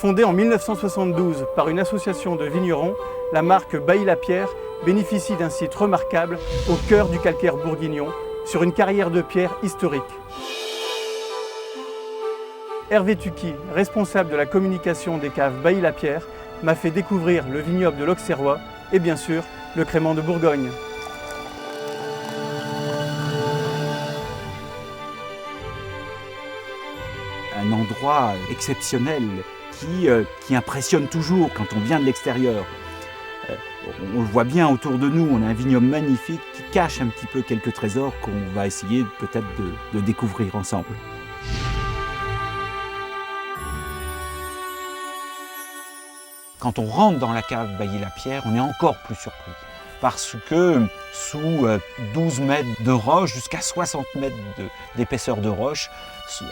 Fondée en 1972 par une association de vignerons, la marque Bailly-Lapierre bénéficie d'un site remarquable au cœur du calcaire bourguignon, sur une carrière de pierre historique. Hervé Tucky, responsable de la communication des caves Bailly-Lapierre, m'a fait découvrir le vignoble de l'Auxerrois et bien sûr le crément de Bourgogne. Un endroit exceptionnel qui impressionne toujours quand on vient de l'extérieur. On le voit bien autour de nous, on a un vignoble magnifique qui cache un petit peu quelques trésors qu'on va essayer peut-être de découvrir ensemble. Quand on rentre dans la cave Bailly-Lapierre, on est encore plus surpris. Parce que sous 12 mètres de roche, jusqu'à 60 mètres d'épaisseur de roche,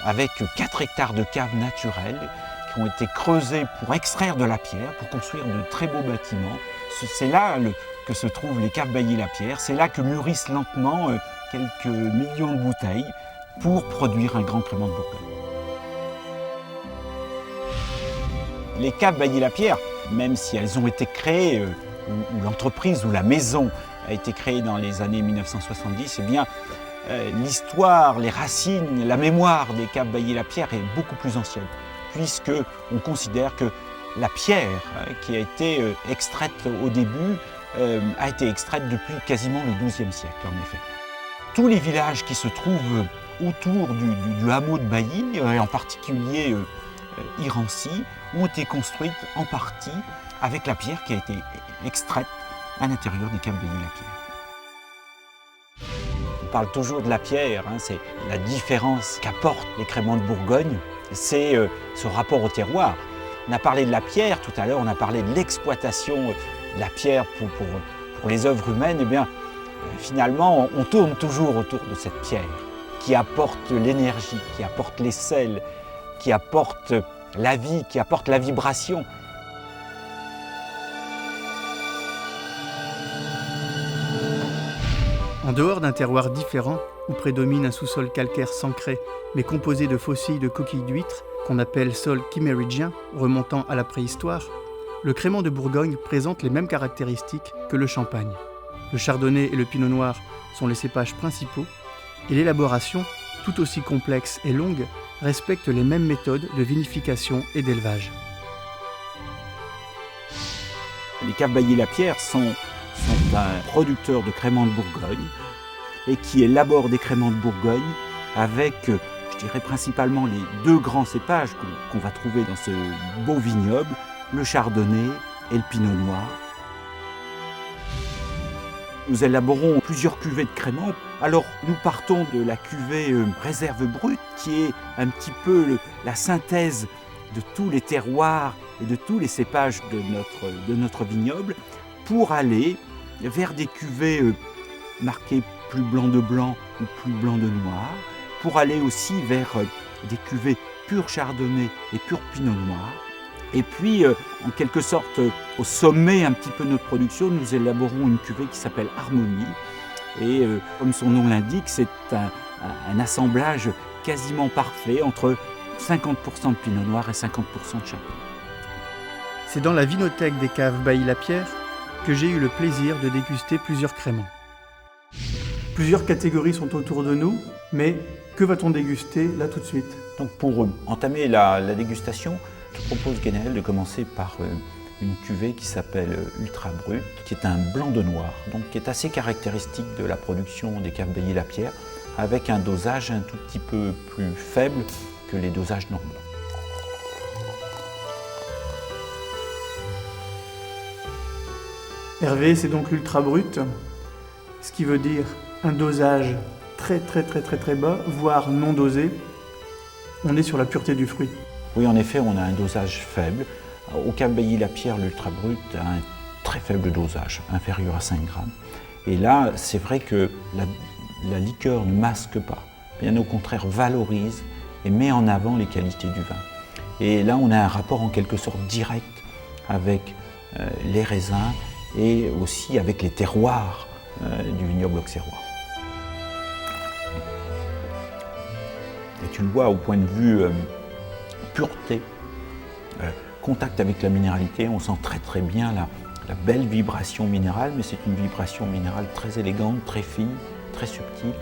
avec 4 hectares de caves naturelles qui ont été creusées pour extraire de la pierre, pour construire de très beaux bâtiments. C'est là que se trouvent les caves Bailly-Lapierre, c'est là que mûrissent lentement quelques millions de bouteilles pour produire un grand crément de Bourgogne. Les caves Bailly-Lapierre, même si elles ont été créées, ou l'entreprise ou la maison a été créée dans les années 1970, eh bien, l'histoire, les racines, la mémoire des caves Bailly-Lapierre est beaucoup plus ancienne, puisqu'on considère que la pierre qui a été extraite au début a été extraite depuis quasiment le XIIe siècle, en effet. Tous les villages qui se trouvent autour du hameau de Bailly, et en particulier Irancy, ont été construites en partie avec la pierre qui a été extraite à l'intérieur des caves Bailly-Lapierre. On parle toujours de la pierre, c'est la différence qu'apportent les créments de Bourgogne, c'est ce rapport au terroir. On a parlé de la pierre tout à l'heure, on a parlé de l'exploitation de la pierre pour les œuvres humaines. Eh bien, finalement, on tourne toujours autour de cette pierre qui apporte l'énergie, qui apporte les sels, qui apporte la vie, qui apporte la vibration. En dehors d'un terroir différent, où prédomine un sous-sol calcaire sancré, mais composé de fossiles de coquilles d'huîtres, qu'on appelle sol chimérigien, remontant à la préhistoire, le crément de Bourgogne présente les mêmes caractéristiques que le champagne. Le chardonnay et le pinot noir sont les cépages principaux, et l'élaboration, tout aussi complexe et longue, respecte les mêmes méthodes de vinification et d'élevage. Les caves Bailly-Lapierre sont un producteur de créments de Bourgogne et qui élabore des créments de Bourgogne avec, je dirais principalement les deux grands cépages qu'on va trouver dans ce beau vignoble, le chardonnay et le pinot noir. Nous élaborons plusieurs cuvées de créments. Alors nous partons de la cuvée réserve brute qui est un petit peu la synthèse de tous les terroirs et de tous les cépages de notre vignoble pour aller vers des cuvées marquées plus blanc de blanc ou plus blanc de noir, pour aller aussi vers des cuvées pur chardonnay et pur pinot noir. Et puis, en quelque sorte, au sommet un petit peu de notre production, nous élaborons une cuvée qui s'appelle Harmonie. Et comme son nom l'indique, c'est un assemblage quasiment parfait entre 50% de pinot noir et 50% de chardonnay. C'est dans la vinothèque des caves Bailly-Lapierre que j'ai eu le plaisir de déguster plusieurs créments. Plusieurs catégories sont autour de nous, mais que va-t-on déguster là tout de suite? Donc pour entamer la dégustation, je propose Guénel de commencer par une cuvée qui s'appelle Ultra Brut, qui est un blanc de noir, donc qui est assez caractéristique de la production des caves Bailly-Lapierre, avec un dosage un tout petit peu plus faible que les dosages normaux. Hervé, c'est donc l'ultra brut, ce qui veut dire un dosage très bas, voire non dosé. On est sur la pureté du fruit. Oui, en effet, on a un dosage faible. Au cave Bailly-Lapierre, l'ultra brut a un très faible dosage, inférieur à 5 grammes. Et là, c'est vrai que la liqueur ne masque pas, bien au contraire valorise et met en avant les qualités du vin. Et là, on a un rapport en quelque sorte direct avec les raisins et aussi avec les terroirs du vignoble auxerrois. Et tu le vois au point de vue pureté, contact avec la minéralité, on sent très très bien la belle vibration minérale, mais c'est une vibration minérale très élégante, très fine, très subtile.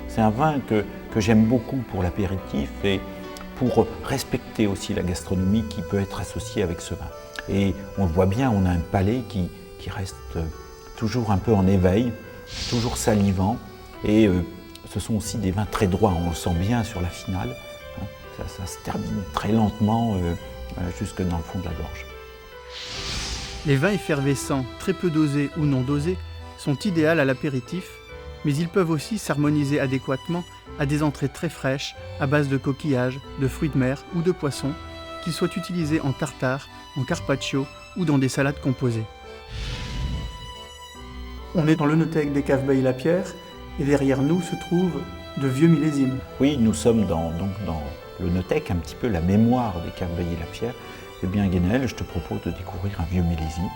C'est un vin que j'aime beaucoup pour l'apéritif et pour respecter aussi la gastronomie qui peut être associée avec ce vin. Et on le voit bien, on a un palais qui reste toujours un peu en éveil, toujours salivant. Et ce sont aussi des vins très droits, on le sent bien sur la finale. Ça se termine très lentement jusque dans le fond de la gorge. Les vins effervescents, très peu dosés ou non dosés, sont idéaux à l'apéritif, mais ils peuvent aussi s'harmoniser adéquatement à des entrées très fraîches, à base de coquillages, de fruits de mer ou de poissons, qu'ils soient utilisés en tartare, en carpaccio ou dans des salades composées. On est dans l'œnothèque des caves Bailly-Lapierre et derrière nous se trouvent de vieux millésimes. Oui, nous sommes donc dans l'œnothèque, un petit peu la mémoire des caves Bailly-Lapierre. Eh bien, Guénel, je te propose de découvrir un vieux millésime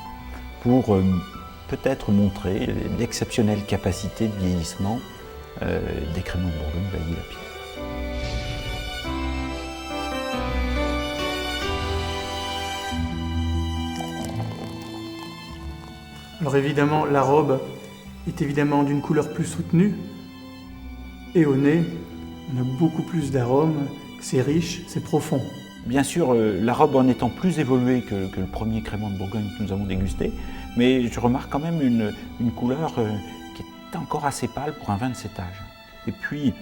pour peut-être montrer l'exceptionnelle capacité de vieillissement des créments de Bourgogne Bailly-Lapierre. Alors évidemment, la robe est évidemment d'une couleur plus soutenue et au nez, on a beaucoup plus d'arômes, c'est riche, c'est profond. Bien sûr, la robe en étant plus évoluée que le premier crément de Bourgogne que nous avons dégusté, mais je remarque quand même une couleur qui est encore assez pâle pour un vin de cet âge. Et puis,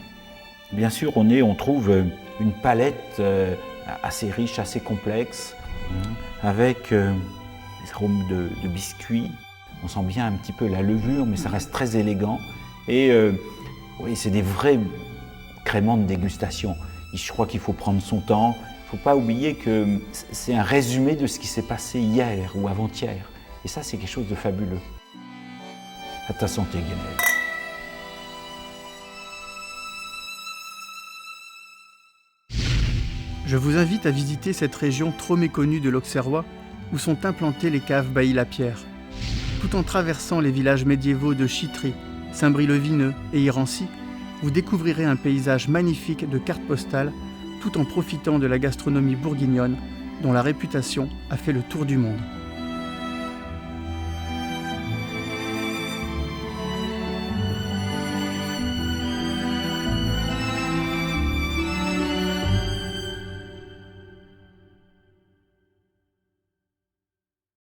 bien sûr, au nez, on trouve une palette assez riche, assez complexe, avec des arômes de biscuits. On sent bien un petit peu la levure, mais ça reste très élégant. Et oui, c'est des vrais créments de dégustation. Je crois qu'il faut prendre son temps. Il ne faut pas oublier que c'est un résumé de ce qui s'est passé hier ou avant-hier. Et ça, c'est quelque chose de fabuleux. À ta santé, Guénel. Je vous invite à visiter cette région trop méconnue de l'Auxerrois où sont implantées les caves Bailly-Lapierre. Tout en traversant les villages médiévaux de Chitry, Saint-Brie-le-Vineux et Irancy, vous découvrirez un paysage magnifique de cartes postales tout en profitant de la gastronomie bourguignonne dont la réputation a fait le tour du monde.